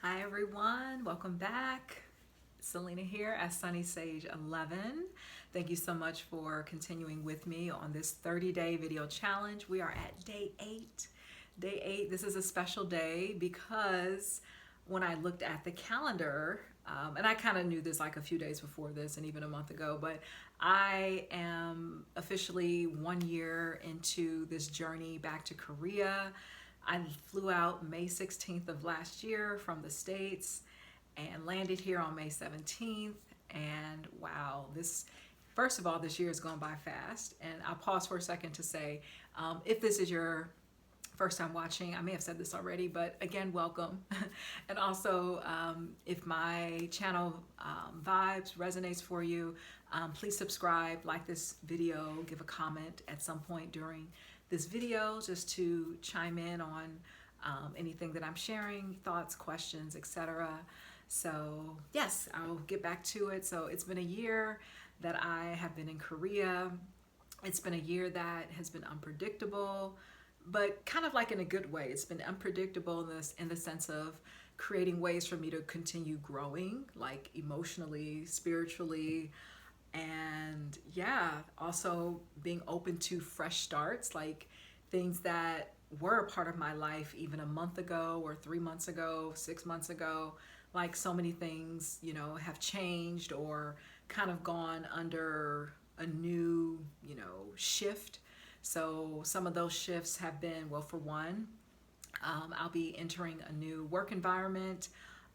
Hi everyone, welcome back. Selena here at Sunny Sage 11. Thank you so much for continuing with me on this 30-day video challenge. We are at day 8. Day 8, this is a special day because when I looked at the calendar, and I kind of knew this like a few days before this and even a month ago, but I am officially 1 year into this journey back to Korea. I flew out May 16th of last year from the States and landed here on May 17th. And wow, first of all, this year has gone by fast. And I'll pause for a second to say, if this is your first time watching, I may have said this already, but again, welcome. And also, if my channel vibes resonates for you, please subscribe, like this video, give a comment at some point during this video just to chime in on anything that I'm sharing, thoughts, questions, etc. So yes, I'll get back to it. So it's been a year that I have been in Korea. It's been a year that has been unpredictable, but kind of like in a good way. It's been unpredictable in the sense of creating ways for me to continue growing, like emotionally, spiritually, and yeah, also being open to fresh starts, like things that were a part of my life even a month ago or 3 months ago, 6 months ago. Like so many things, have changed or kind of gone under a new, shift. So some of those shifts have been, well, for one, I'll be entering a new work environment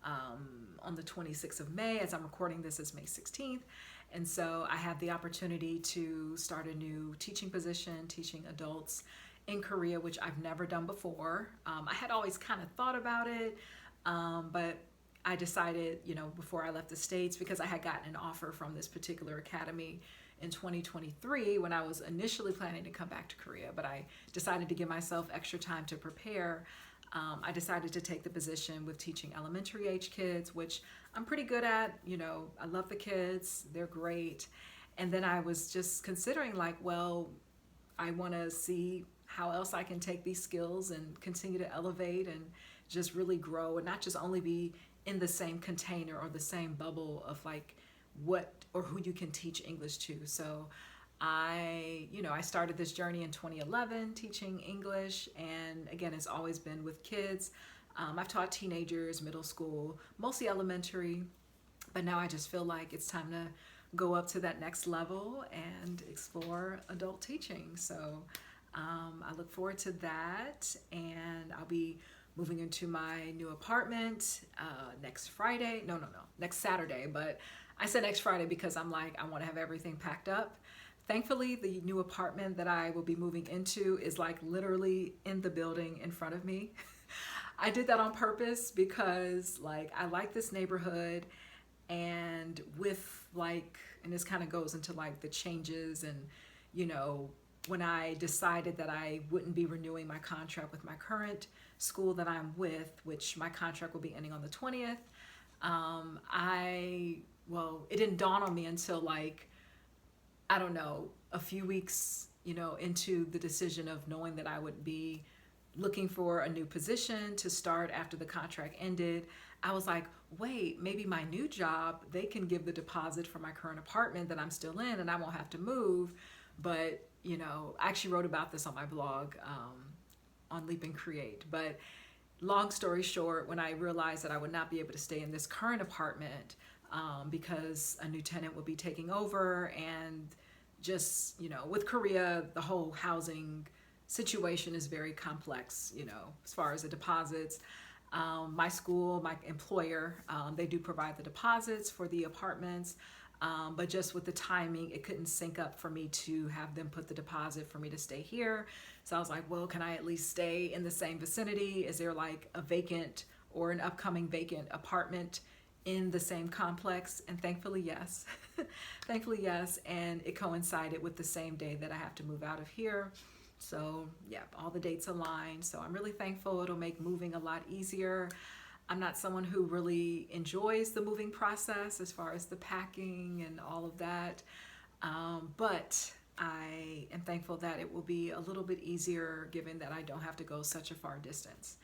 on the 26th of May. As I'm recording this, is May 16th. And so I have the opportunity to start a new teaching position, teaching adults in Korea, which I've never done before. I had always kind of thought about it, but I decided, before I left the States, because I had gotten an offer from this particular academy in 2023 when I was initially planning to come back to Korea, but I decided to give myself extra time to prepare. I decided to take the position with teaching elementary age kids, which I'm pretty good at. I love the kids, they're great. And then I was just considering, like, well, I want to see how else I can take these skills and continue to elevate and just really grow, and not just only be in the same container or the same bubble of like what or who you can teach English to. So I started this journey in 2011 teaching English, and again, it's always been with kids. I've taught teenagers, middle school, mostly elementary, but now I just feel like it's time to go up to that next level and explore adult teaching. So I look forward to that, and I'll be moving into my new apartment next Friday. No, next Saturday. But I said next Friday because I'm like, I want to have everything packed up. Thankfully, the new apartment that I will be moving into is like literally in the building in front of me. I did that on purpose because like I like this neighborhood, and with like, and this kind of goes into like the changes and when I decided that I wouldn't be renewing my contract with my current school that I'm with, which my contract will be ending on the 20th, it didn't dawn on me until like, I don't know, a few weeks, into the decision of knowing that I would be looking for a new position to start after the contract ended. I was like, wait, maybe my new job, they can give the deposit for my current apartment that I'm still in and I won't have to move. But, I actually wrote about this on my blog on Leap and Create. But long story short, when I realized that I would not be able to stay in this current apartment because a new tenant would be taking over, and just, with Korea, the whole housing situation is very complex, as far as the deposits. My school, my employer, they do provide the deposits for the apartments, but just with the timing, it couldn't sync up for me to have them put the deposit for me to stay here. So I was like, well, can I at least stay in the same vicinity? Is there like a vacant or an upcoming vacant apartment in the same complex? And thankfully, yes. Thankfully, yes. And it coincided with the same day that I have to move out of here. So yeah, all the dates align. So I'm really thankful. It'll make moving a lot easier. I'm not someone who really enjoys the moving process as far as the packing and all of that. But I am thankful that it will be a little bit easier given that I don't have to go such a far distance.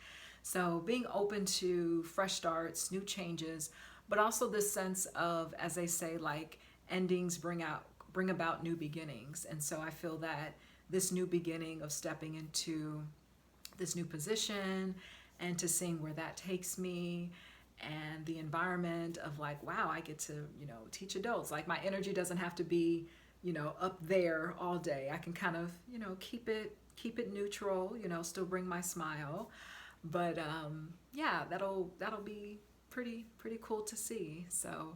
So being open to fresh starts, new changes, but also this sense of, as they say, like endings bring about new beginnings. And so I feel that this new beginning of stepping into this new position and to seeing where that takes me, and the environment of like, wow, I get to, teach adults. Like my energy doesn't have to be, up there all day. I can kind of, keep it neutral, still bring my smile. But yeah, that'll be pretty cool to see. So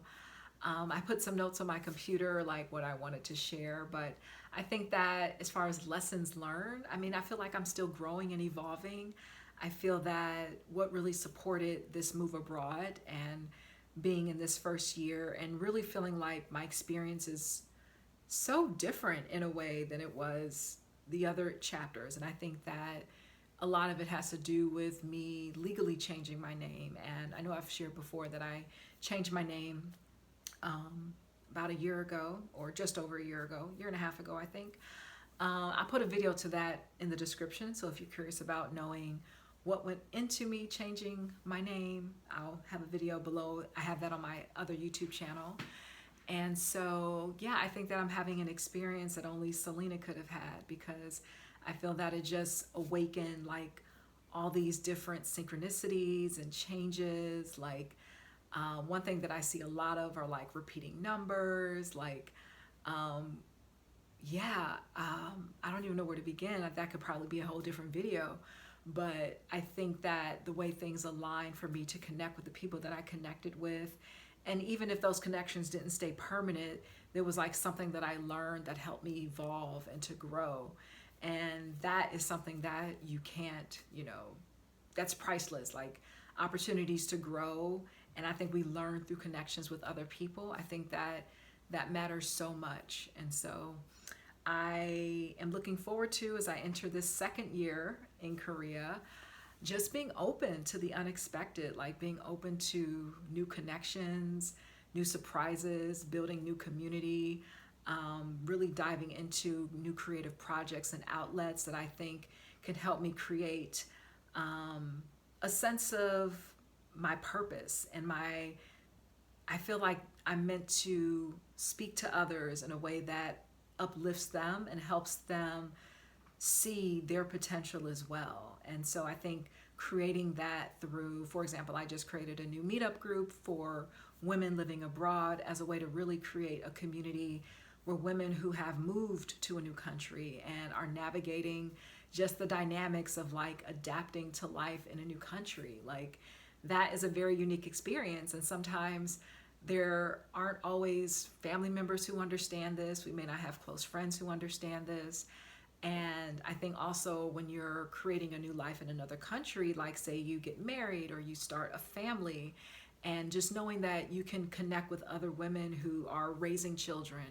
I put some notes on my computer, like what I wanted to share. But I think that as far as lessons learned, I mean, I feel like I'm still growing and evolving. I feel that what really supported this move abroad and being in this first year and really feeling like my experience is so different in a way than it was the other chapters. And I think that a lot of it has to do with me legally changing my name. And I know I've shared before that I changed my name about a year ago, or just over a year ago, year and a half ago, I think. I put a video to that in the description. So if you're curious about knowing what went into me changing my name, I'll have a video below. I have that on my other YouTube channel. And so, yeah, I think that I'm having an experience that only Selena could have had, because I feel that it just awakened like all these different synchronicities and changes. Like one thing that I see a lot of are like repeating numbers, like I don't even know where to begin. That could probably be a whole different video. But I think that the way things align for me to connect with the people that I connected with, and even if those connections didn't stay permanent, there was like something that I learned that helped me evolve and to grow. And that is something that you can't, that's priceless. Like opportunities to grow. And I think we learn through connections with other people. I think that matters so much. And so I am looking forward to, as I enter this second year in Korea, just being open to the unexpected, like being open to new connections, new surprises, building new community, really diving into new creative projects and outlets that I think can help me create a sense of my purpose and I feel like I'm meant to speak to others in a way that uplifts them and helps them see their potential as well. And so I think creating that through, for example, I just created a new Meetup group for women living abroad as a way to really create a community where women who have moved to a new country and are navigating just the dynamics of like adapting to life in a new country. Like that is a very unique experience. And sometimes there aren't always family members who understand this. We may not have close friends who understand this. And I think also when you're creating a new life in another country, like say you get married or you start a family, and just knowing that you can connect with other women who are raising children,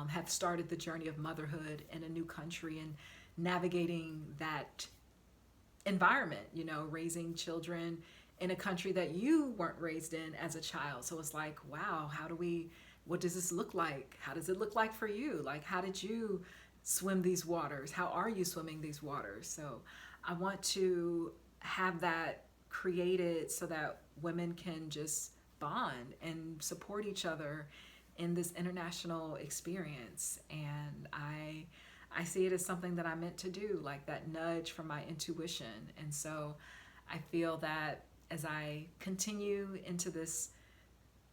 have started the journey of motherhood in a new country and navigating that environment, raising children in a country that you weren't raised in as a child. So it's like, wow, what does this look like? How does it look like for you? Like, how did you swim these waters? How are you swimming these waters? So I want to have that created so that women can just bond and support each other in this international experience. And I see it as something that I meant to do, like that nudge from my intuition. And so I feel that as I continue into this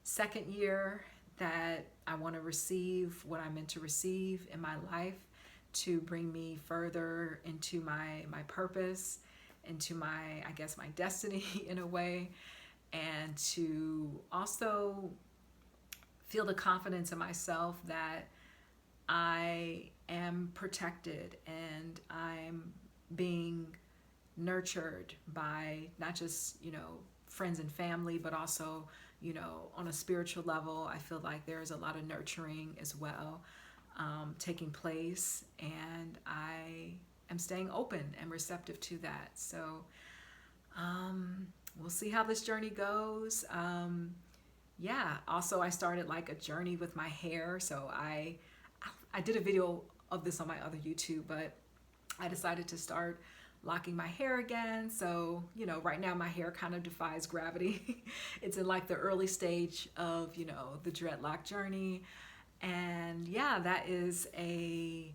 second year, that I want to receive what I'm meant to receive in my life to bring me further into my purpose, into my, I guess, my destiny in a way, and to also feel the confidence in myself that I am protected and I'm being nurtured by not just, friends and family, but also, on a spiritual level. I feel like there's a lot of nurturing as well taking place, and I am staying open and receptive to that. So we'll see how this journey goes. Also I started like a journey with my hair. So I did a video of this on my other YouTube, but I decided to start locking my hair again. So, you know, right now my hair kind of defies gravity. It's in like the early stage of, you know, the dreadlock journey. And yeah, that is a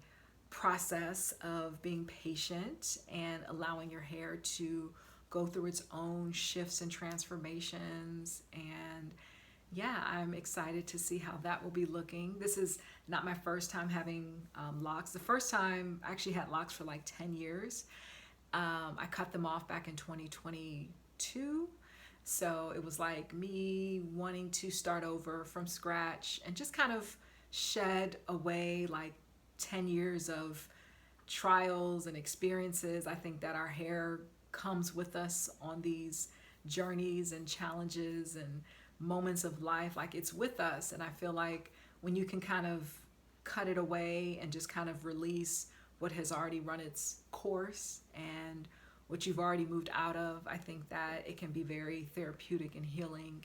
process of being patient and allowing your hair to go through its own shifts and transformations. And yeah, I'm excited to see how that will be looking. This is not my first time having locks. The first time I actually had locks for like 10 years. I cut them off back in 2022. So it was like me wanting to start over from scratch and just kind of shed away like 10 years of trials and experiences. I think that our hair comes with us on these journeys and challenges and moments of life. Like it's with us. And I feel like when you can kind of cut it away and just kind of release what has already run its course and what you've already moved out of, I think that it can be very therapeutic and healing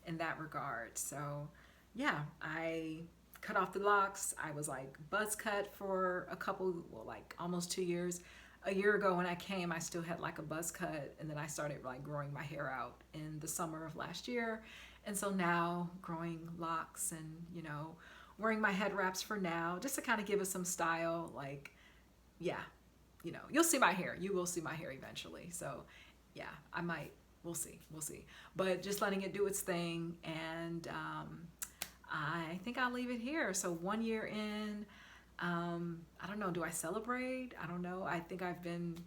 in that regard. So yeah, I cut off the locks. I was like buzz cut for a couple, well, like almost 2 years. A year ago when I came, I still had like a buzz cut, and then I started like growing my hair out in the summer of last year. And so now growing locks and, you know, wearing my head wraps for now, just to kind of give us some style. Like, yeah, you know, you'll see my hair. You will see my hair eventually. So yeah, I might, we'll see, we'll see. But just letting it do its thing. And I think I'll leave it here. So 1 year in, I don't know, do I celebrate? I don't know. I think I've been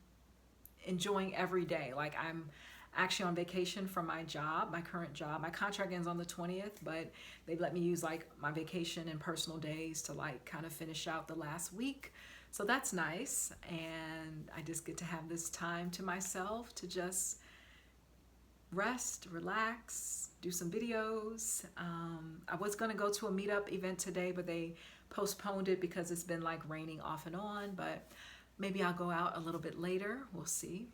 enjoying every day. Like I'm actually on vacation from my job, my current job. My contract ends on the 20th, but they let me use like my vacation and personal days to like kind of finish out the last week. So that's nice. And I just get to have this time to myself to just rest, relax, do some videos. I was gonna go to a meetup event today, but they postponed it because it's been like raining off and on, but maybe I'll go out a little bit later. We'll see.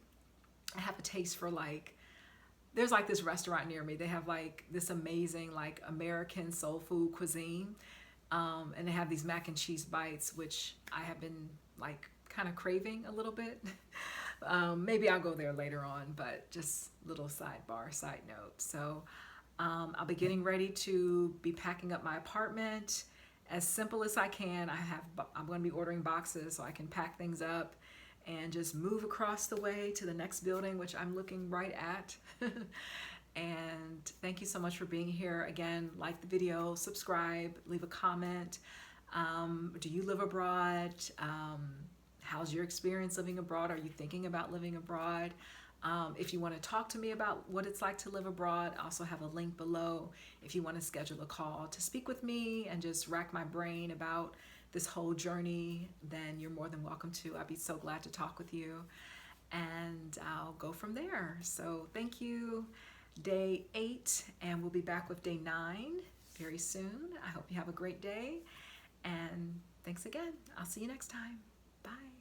I have a taste for like, there's like this restaurant near me. They have like this amazing like American soul food cuisine. And they have these mac and cheese bites, which I have been like kind of craving a little bit. Maybe I'll go there later on, but just little sidebar, side note. So I'll be getting ready to be packing up my apartment as simple as I can. I'm going to be ordering boxes so I can pack things up and just move across the way to the next building, which I'm looking right at. And thank you so much for being here. Again, like the video, subscribe, leave a comment. Do you live abroad? How's your experience living abroad? Are you thinking about living abroad? If you want to talk to me about what it's like to live abroad, I also have a link below if you want to schedule a call to speak with me and just rack my brain about this whole journey, then you're more than welcome to. I'd be so glad to talk with you, and I'll go from there. So thank you. Day 8, and we'll be back with day 9 very soon. I hope you have a great day, and thanks again. I'll see you next time. Bye.